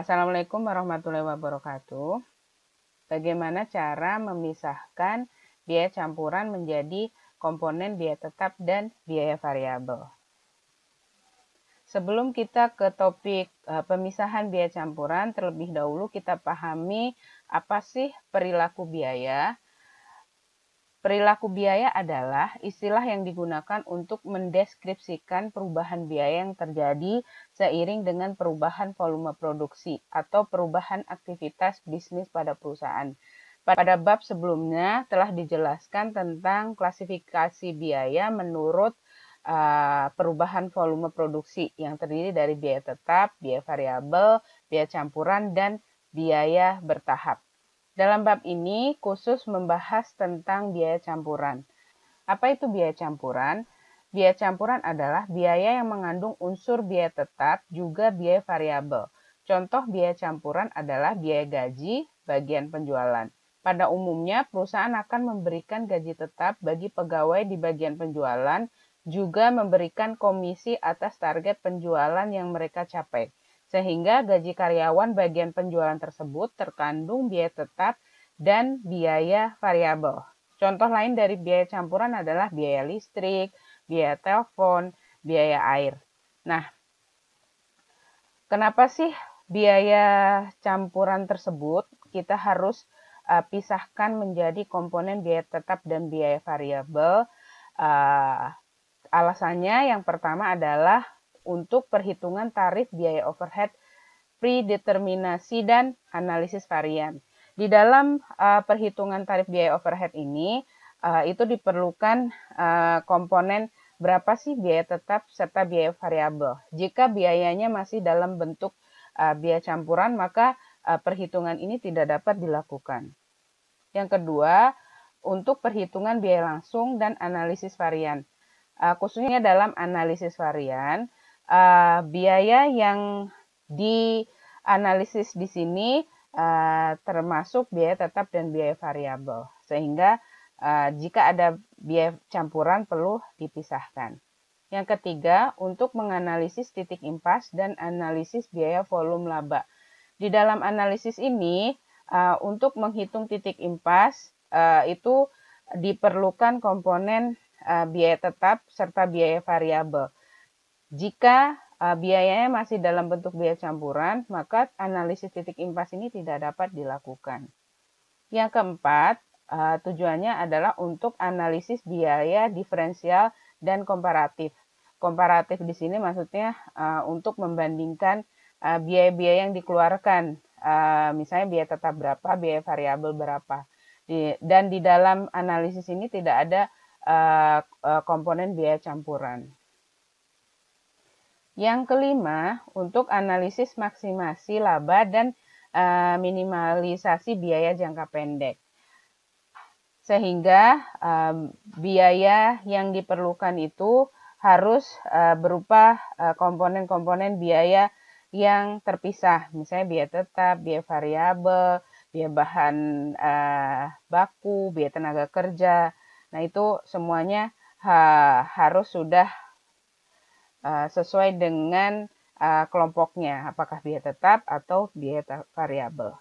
Assalamualaikum warahmatullahi wabarakatuh. Bagaimana cara memisahkan biaya campuran menjadi komponen biaya tetap dan biaya variabel? Sebelum kita ke topik pemisahan biaya campuran, terlebih dahulu kita pahami apa sih perilaku biaya. Perilaku biaya adalah istilah yang digunakan untuk mendeskripsikan perubahan biaya yang terjadi seiring dengan perubahan volume produksi atau perubahan aktivitas bisnis pada perusahaan. Pada bab sebelumnya telah dijelaskan tentang klasifikasi biaya menurut perubahan volume produksi yang terdiri dari biaya tetap, biaya variabel, biaya campuran, dan biaya bertahap. Dalam bab ini khusus membahas tentang biaya campuran. Apa itu biaya campuran? Biaya campuran adalah biaya yang mengandung unsur biaya tetap juga biaya variabel. Contoh biaya campuran adalah biaya gaji bagian penjualan. Pada umumnya, perusahaan akan memberikan gaji tetap bagi pegawai di bagian penjualan, juga memberikan komisi atas target penjualan yang mereka capai. Sehingga gaji karyawan bagian penjualan tersebut terkandung biaya tetap dan biaya variabel. Contoh lain dari biaya campuran adalah biaya listrik, biaya telepon, biaya air. Nah, kenapa sih biaya campuran tersebut kita harus pisahkan menjadi komponen biaya tetap dan biaya variabel? Alasannya yang pertama adalah untuk perhitungan tarif biaya overhead, predeterminasi, dan analisis varian. Di dalam perhitungan tarif biaya overhead ini, itu diperlukan komponen berapa sih biaya tetap serta biaya variabel. Jika biayanya masih dalam bentuk biaya campuran, maka perhitungan ini tidak dapat dilakukan. Yang kedua, untuk perhitungan biaya langsung dan analisis varian. Khususnya dalam analisis varian, biaya yang dianalisis di sini termasuk biaya tetap dan biaya variabel. Sehingga jika ada biaya campuran perlu dipisahkan. Yang ketiga, untuk menganalisis titik impas dan analisis biaya volume laba. Di dalam analisis ini, untuk menghitung titik impas, itu diperlukan komponen biaya tetap serta biaya variabel. Jika biayanya masih dalam bentuk biaya campuran, maka analisis titik impas ini tidak dapat dilakukan. Yang keempat, tujuannya adalah untuk analisis biaya diferensial dan komparatif. Komparatif di sini maksudnya untuk membandingkan biaya-biaya yang dikeluarkan, misalnya biaya tetap berapa, biaya variabel berapa. Dan di dalam analisis ini tidak ada komponen biaya campuran. Yang kelima, untuk analisis maksimasi laba dan minimalisasi biaya jangka pendek. Sehingga biaya yang diperlukan itu harus berupa komponen-komponen biaya yang terpisah, misalnya biaya tetap, biaya variabel, biaya bahan baku, biaya tenaga kerja. Nah, itu semuanya harus sudah sesuai dengan kelompoknya, apakah biaya tetap atau biaya variabel.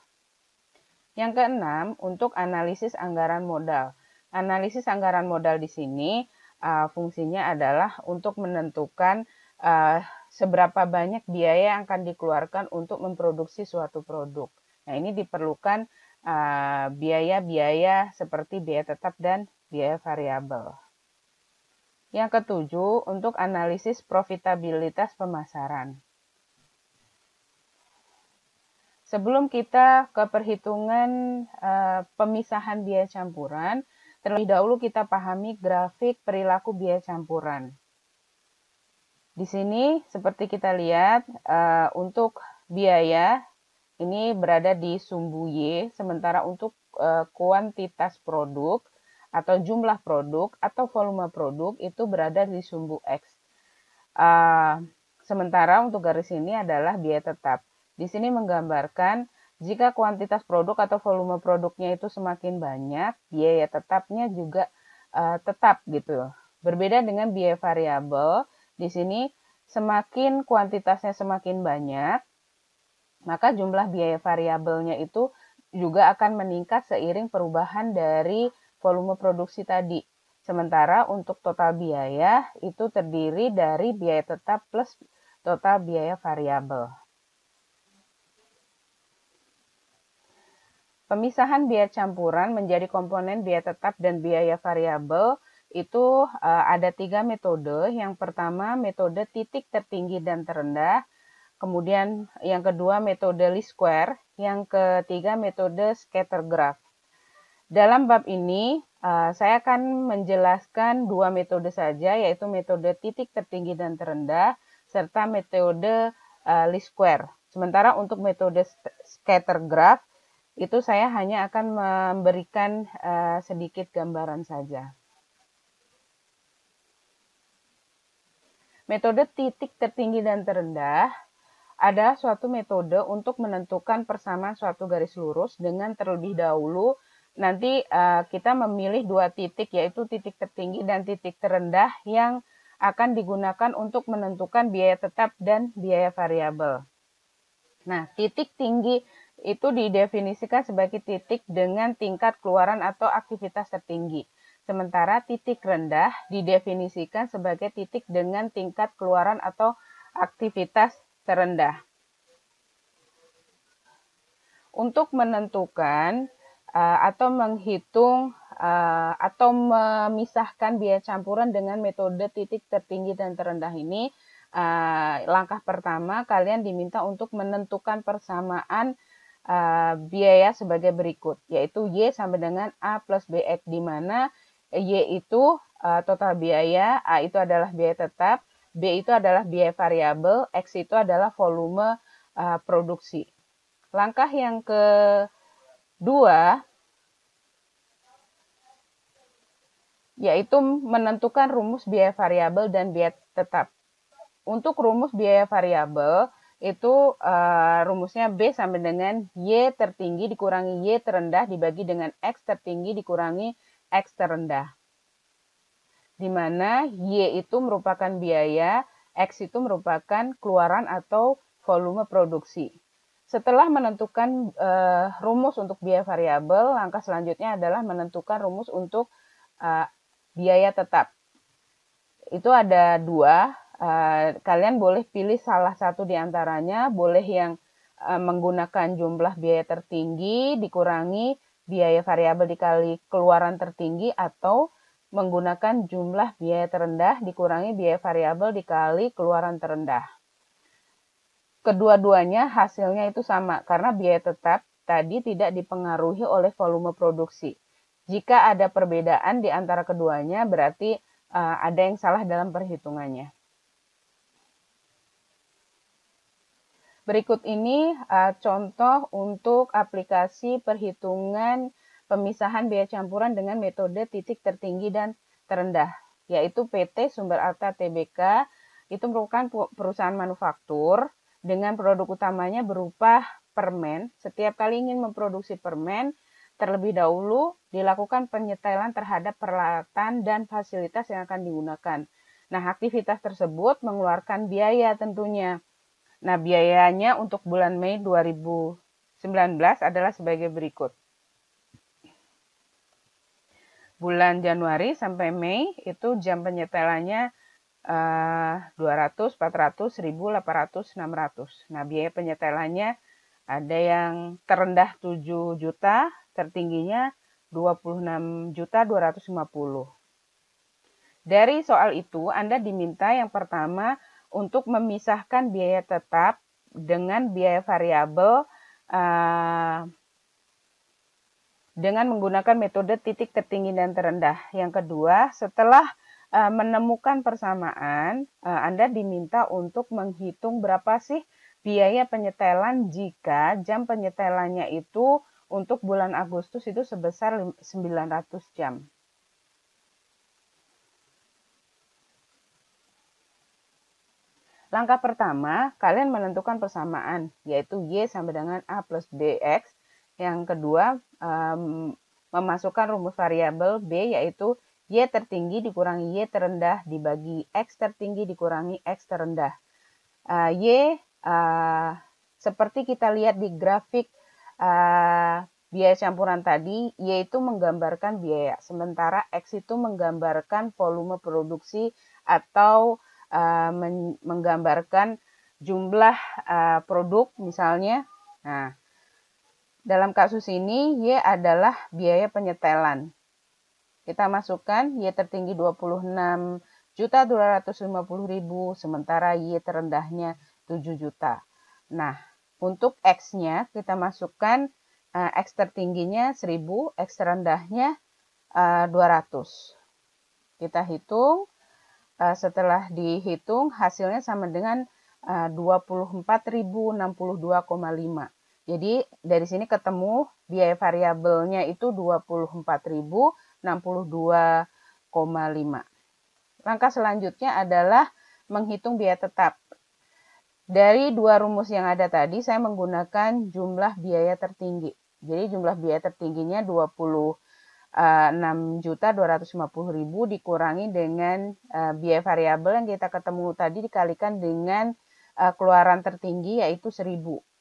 Yang keenam, untuk analisis anggaran modal. Analisis anggaran modal di sini fungsinya adalah untuk menentukan seberapa banyak biaya yang akan dikeluarkan untuk memproduksi suatu produk. Nah, ini diperlukan biaya-biaya seperti biaya tetap dan biaya variabel. Yang ketujuh, untuk analisis profitabilitas pemasaran. Sebelum kita ke perhitungan pemisahan biaya campuran, terlebih dahulu kita pahami grafik perilaku biaya campuran. Di sini seperti kita lihat, untuk biaya ini berada di sumbu Y, sementara untuk kuantitas produk atau jumlah produk atau volume produk itu berada di sumbu X. Sementara untuk garis ini adalah biaya tetap. Di sini menggambarkan jika kuantitas produk atau volume produknya itu semakin banyak, biaya tetapnya juga tetap gitu. Berbeda dengan biaya variabel, di sini semakin kuantitasnya semakin banyak, maka jumlah biaya variabelnya itu juga akan meningkat seiring perubahan dari volume produksi tadi. Sementara untuk total biaya itu terdiri dari biaya tetap plus total biaya variabel. Pemisahan biaya campuran menjadi komponen biaya tetap dan biaya variabel itu ada 3 metode. Yang pertama metode titik tertinggi dan terendah, kemudian yang kedua metode least square, yang ketiga metode scatter graph. Dalam bab ini saya akan menjelaskan 2 metode saja, yaitu metode titik tertinggi dan terendah serta metode least square. Sementara untuk metode scatter graph itu saya hanya akan memberikan sedikit gambaran saja. Metode titik tertinggi dan terendah adalah suatu metode untuk menentukan persamaan suatu garis lurus dengan terlebih dahulu nanti kita memilih 2 titik, yaitu titik tertinggi dan titik terendah yang akan digunakan untuk menentukan biaya tetap dan biaya variabel. Nah, titik tinggi itu didefinisikan sebagai titik dengan tingkat keluaran atau aktivitas tertinggi. Sementara titik rendah didefinisikan sebagai titik dengan tingkat keluaran atau aktivitas terendah. Untuk menentukan atau menghitung atau memisahkan biaya campuran dengan metode titik tertinggi dan terendah ini, langkah pertama kalian diminta untuk menentukan persamaan biaya sebagai berikut, yaitu Y sama dengan A plus BX, di mana Y itu total biaya, A itu adalah biaya tetap, B itu adalah biaya variabel, X itu adalah volume produksi. Langkah yang kedua yaitu menentukan rumus biaya variabel dan biaya tetap. Untuk rumus biaya variabel itu rumusnya B sama dengan Y tertinggi dikurangi Y terendah dibagi dengan X tertinggi dikurangi X terendah. Di mana Y itu merupakan biaya, X itu merupakan keluaran atau volume produksi. Setelah menentukan rumus untuk biaya variabel, langkah selanjutnya adalah menentukan rumus untuk biaya tetap. Itu ada 2. Kalian boleh pilih salah satu di antaranya, boleh yang menggunakan jumlah biaya tertinggi dikurangi biaya variabel dikali keluaran tertinggi, atau menggunakan jumlah biaya terendah dikurangi biaya variabel dikali keluaran terendah. Kedua-duanya hasilnya itu sama, karena biaya tetap tadi tidak dipengaruhi oleh volume produksi. Jika ada perbedaan di antara keduanya, berarti ada yang salah dalam perhitungannya. Berikut ini contoh untuk aplikasi perhitungan pemisahan biaya campuran dengan metode titik tertinggi dan terendah, yaitu PT Sumber Arta Tbk. Itu merupakan perusahaan manufaktur dengan produk utamanya berupa permen. Setiap kali ingin memproduksi permen, terlebih dahulu dilakukan penyetelan terhadap peralatan dan fasilitas yang akan digunakan. Nah, aktivitas tersebut mengeluarkan biaya tentunya. Nah, biayanya untuk bulan Mei 2019 adalah sebagai berikut. Bulan Januari sampai Mei itu jam penyetelannya 200, 400, 1000, 800, 600. Nah, biaya penyetelannya ada yang terendah 7 juta, tertingginya 26.250.000. Dari soal itu, Anda diminta yang pertama untuk memisahkan biaya tetap dengan biaya variabel dengan menggunakan metode titik tertinggi dan terendah. Yang kedua, setelah menemukan persamaan, Anda diminta untuk menghitung berapa sih biaya penyetelan jika jam penyetelannya itu untuk bulan Agustus itu sebesar 900 jam. Langkah pertama, kalian menentukan persamaan, yaitu Y sama dengan A plus BX. Yang kedua, memasukkan rumus variabel B, yaitu Y tertinggi dikurangi Y terendah dibagi X tertinggi dikurangi X terendah. Y seperti kita lihat di grafik biaya campuran tadi, Y itu menggambarkan biaya, sementara X itu menggambarkan volume produksi atau menggambarkan jumlah produk misalnya. Nah, dalam kasus ini Y adalah biaya penyetelan. Kita masukkan Y tertinggi 26.250.000, sementara Y terendahnya 7 juta. Nah, untuk X-nya kita masukkan X tertingginya 1.000, X terendahnya 200. Kita hitung, setelah dihitung hasilnya sama dengan 24.062,5. Jadi dari sini ketemu biaya variabelnya itu 24.062,5. Langkah selanjutnya adalah menghitung biaya tetap. Dari dua rumus yang ada tadi, saya menggunakan jumlah biaya tertinggi. Jadi jumlah biaya tertingginya 26.250.000 dikurangi dengan biaya variabel yang kita ketemu tadi dikalikan dengan keluaran tertinggi yaitu 1.000.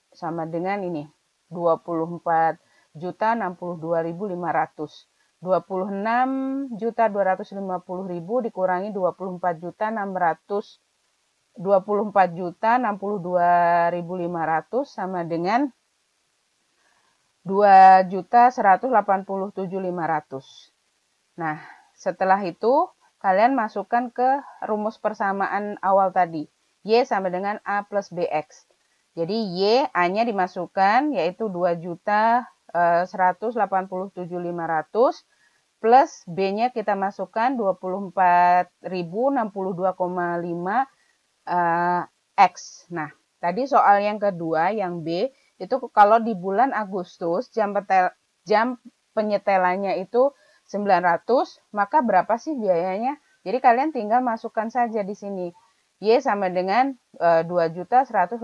Sama dengan ini, 24.062.500. 26.250.000 dikurangi 24.062.500 sama dengan 2.187.500. Nah, setelah itu kalian masukkan ke rumus persamaan awal tadi. Y sama dengan A plus BX. Jadi Y, A-nya dimasukkan yaitu 2.187.500 plus B-nya kita masukkan 24.062,5 X. Nah, tadi soal yang kedua, yang B, itu kalau di bulan Agustus jam penyetelannya itu 900, maka berapa sih biayanya? Jadi kalian tinggal masukkan saja di sini. Y sama dengan 2.187.500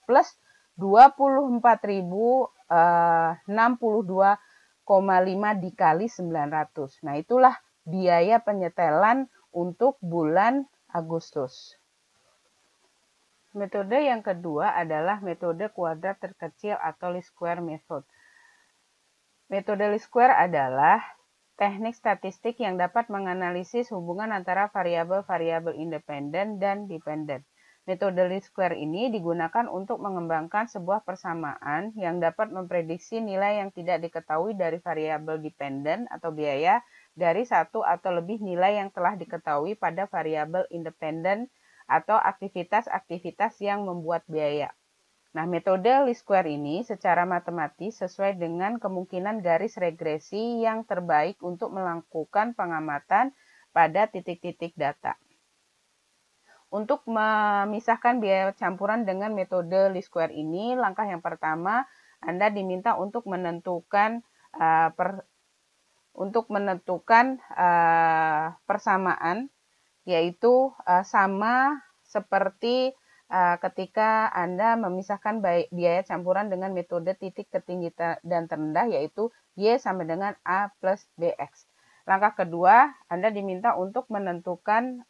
plus 24.062,5 dikali 900. Nah, itulah biaya penyetelan untuk bulan Agustus. Metode yang kedua adalah metode kuadrat terkecil atau least square method. Metode least square adalah teknik statistik yang dapat menganalisis hubungan antara variabel-variabel independen dan dependen. Metode least square ini digunakan untuk mengembangkan sebuah persamaan yang dapat memprediksi nilai yang tidak diketahui dari variabel dependen atau biaya dari satu atau lebih nilai yang telah diketahui pada variabel independen atau aktivitas-aktivitas yang membuat biaya. Nah, metode least square ini secara matematis sesuai dengan kemungkinan garis regresi yang terbaik untuk melakukan pengamatan pada titik-titik data. Untuk memisahkan biaya campuran dengan metode least square ini, langkah yang pertama Anda diminta untuk menentukan persamaan, yaitu sama seperti ketika Anda memisahkan biaya campuran dengan metode titik tertinggi dan terendah, yaitu Y sama dengan A plus BX. Langkah kedua, Anda diminta untuk menentukan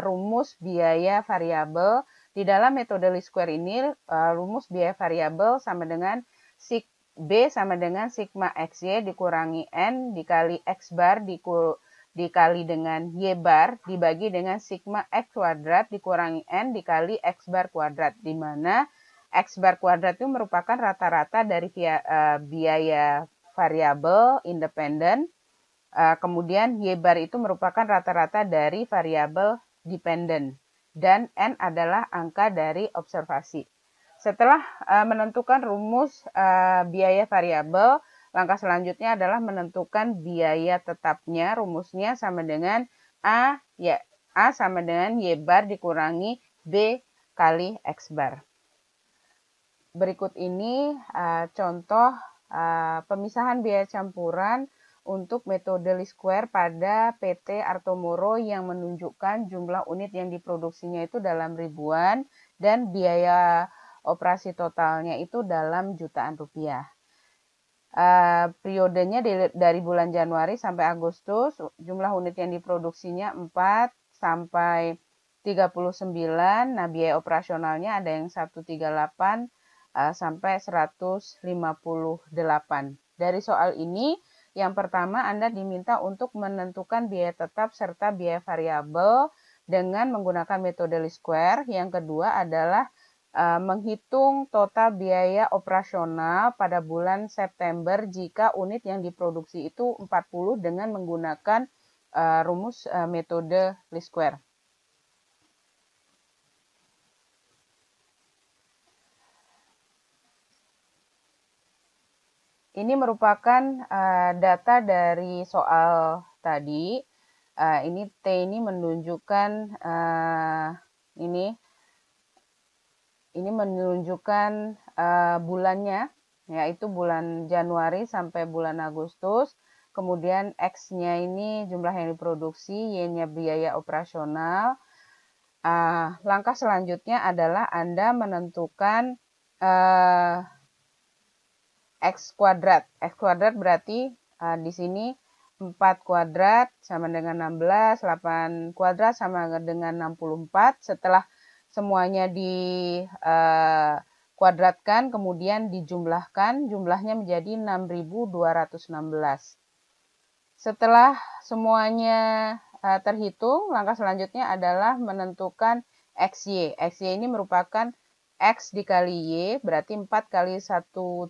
rumus biaya variabel. Di dalam metode least square ini, rumus biaya variabel sama dengan B sama dengan sigma XY dikurangi N dikali X bar dikali dengan Y bar dibagi dengan sigma X kuadrat dikurangi N dikali X bar kuadrat, di mana X bar kuadrat itu merupakan rata-rata dari biaya variabel independen, kemudian Y bar itu merupakan rata-rata dari variabel dependen, dan N adalah angka dari observasi. Setelah menentukan rumus biaya variabel, langkah selanjutnya adalah menentukan biaya tetapnya. Rumusnya sama dengan A sama dengan Y bar dikurangi B kali X bar. Berikut ini contoh pemisahan biaya campuran untuk metode least square pada PT Artomoro yang menunjukkan jumlah unit yang diproduksinya itu dalam ribuan dan biaya operasi totalnya itu dalam jutaan rupiah. Periodenya dari bulan Januari sampai Agustus, jumlah unit yang diproduksinya 4 sampai 39. Nah, biaya operasionalnya ada yang 138 sampai 158. Dari soal ini, yang pertama Anda diminta untuk menentukan biaya tetap serta biaya variabel dengan menggunakan metode least square. Yang kedua adalah menghitung total biaya operasional pada bulan September jika unit yang diproduksi itu 40 dengan menggunakan rumus metode least square. Ini merupakan data dari soal tadi. Ini T ini menunjukkan ini menunjukkan bulannya, yaitu bulan Januari sampai bulan Agustus. Kemudian X-nya ini jumlah yang diproduksi, Y-nya biaya operasional. Langkah selanjutnya adalah Anda menentukan X kuadrat. X kuadrat berarti di sini 4 kuadrat sama dengan 16, 8 kuadrat sama dengan 64. Setelah semuanya dikuadratkan, kemudian dijumlahkan, jumlahnya menjadi 6.216. Setelah semuanya terhitung, langkah selanjutnya adalah menentukan XY. XY ini merupakan X dikali Y, berarti 4 kali 138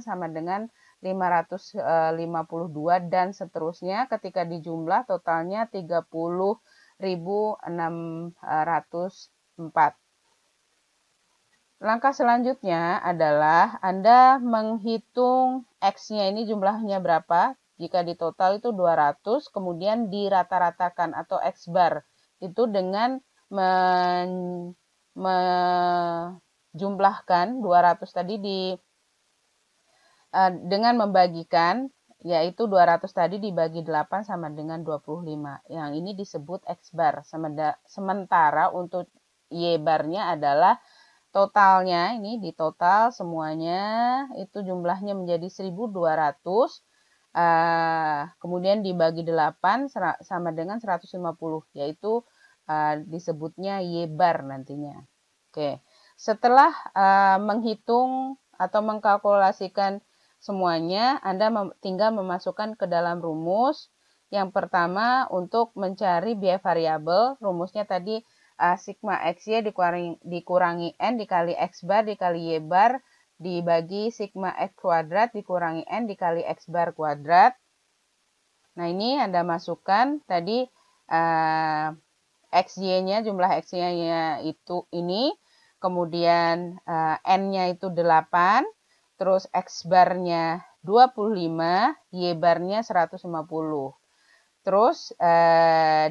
sama dengan 552 dan seterusnya. Ketika dijumlah totalnya 30.604. Langkah selanjutnya adalah Anda menghitung X-nya ini jumlahnya berapa. Jika di total itu 200, kemudian dirata-ratakan atau X bar itu dengan menjumlahkan 200 tadi dengan membagikan, yaitu 200 tadi dibagi 8 sama dengan 25. Yang ini disebut X bar. Sementara untuk Y barnya adalah totalnya, ini di total semuanya itu jumlahnya menjadi 1.200. Kemudian dibagi 8 sama dengan 150, yaitu disebutnya Y bar nantinya. Oke, setelah menghitung atau mengkalkulasikan semuanya, Anda tinggal memasukkan ke dalam rumus. Yang pertama untuk mencari biaya variabel, rumusnya tadi sigma XY dikurangi N dikali X bar dikali Y bar dibagi sigma X kuadrat dikurangi N dikali X bar kuadrat. Nah, ini Anda masukkan tadi XY-nya, jumlah XY-nya itu ini, kemudian N-nya itu 8, terus X bar-nya 25, Y bar-nya 150. Terus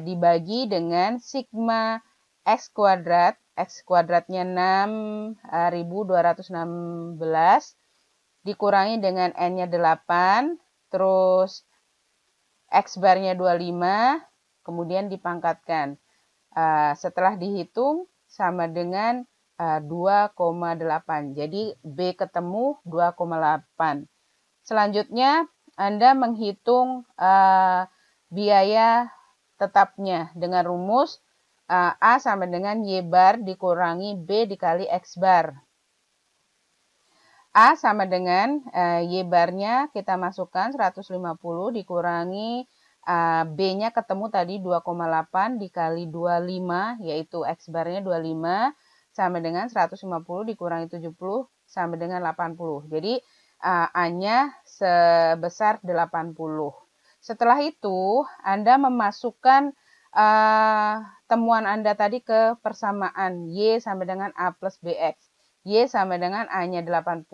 dibagi dengan sigma X kuadrat, X kuadratnya 6.216, dikurangi dengan N-nya 8, terus X bar-nya 25, kemudian dipangkatkan. Setelah dihitung sama dengan 2,8. Jadi B ketemu 2,8. Selanjutnya Anda menghitung biaya tetapnya dengan rumus A sama dengan Y bar dikurangi B dikali X bar. A sama dengan Y barnya kita masukkan 150 dikurangi B-nya ketemu tadi 2,8 dikali 25, yaitu X barnya 25, sama dengan 150 dikurangi 70, sama dengan 80. Jadi A-nya sebesar 80. Setelah itu, Anda memasukkan temuan Anda tadi ke persamaan Y sama dengan A plus BX. Y sama dengan A-nya 80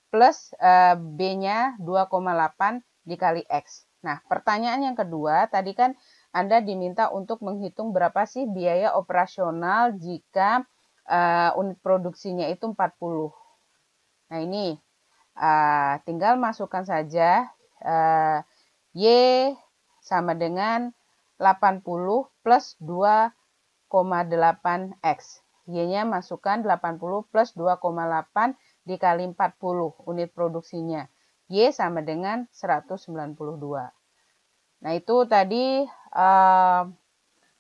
plus B-nya 2,8 dikali X. Nah, pertanyaan yang kedua, tadi kan Anda diminta untuk menghitung berapa sih biaya operasional jika unit produksinya itu 40. Nah, ini tinggal masukkan saja Y sama dengan 80 plus 2,8X. Y-nya masukkan 80 plus 2,8 dikali 40 unit produksinya. Y sama dengan 192. Nah, itu tadi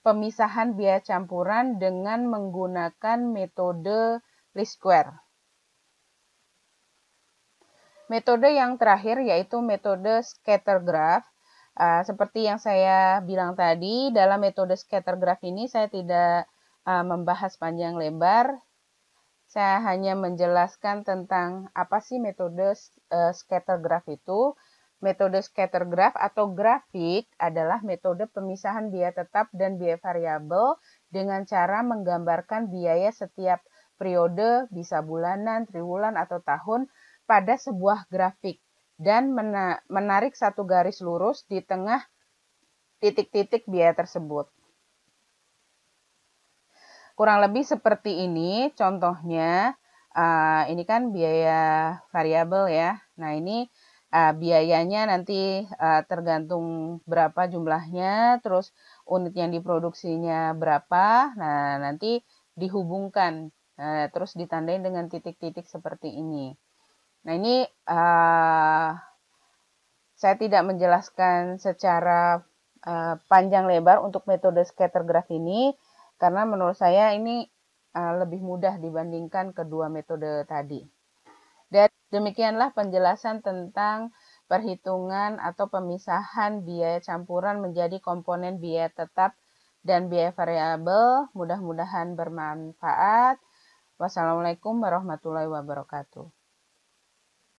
pemisahan biaya campuran dengan menggunakan metode least square. Metode yang terakhir yaitu metode scatter graph. Seperti yang saya bilang tadi, dalam metode scatter graph ini saya tidak membahas panjang lebar. Saya hanya menjelaskan tentang apa sih metode scatter graph itu. Metode scatter graph atau grafik adalah metode pemisahan biaya tetap dan biaya variabel dengan cara menggambarkan biaya setiap periode, bisa bulanan, triwulan, atau tahun pada sebuah grafik dan menarik satu garis lurus di tengah titik-titik biaya tersebut. Kurang lebih seperti ini contohnya. Ini kan biaya variabel ya. Nah, ini biayanya nanti tergantung berapa jumlahnya, terus unit yang diproduksinya berapa. Nah, nanti dihubungkan, terus ditandain dengan titik-titik seperti ini. Nah, ini saya tidak menjelaskan secara panjang lebar untuk metode scatter graph ini, karena menurut saya ini lebih mudah dibandingkan kedua metode tadi. Dan demikianlah penjelasan tentang perhitungan atau pemisahan biaya campuran menjadi komponen biaya tetap dan biaya variabel. Mudah-mudahan bermanfaat. Wassalamualaikum warahmatullahi wabarakatuh.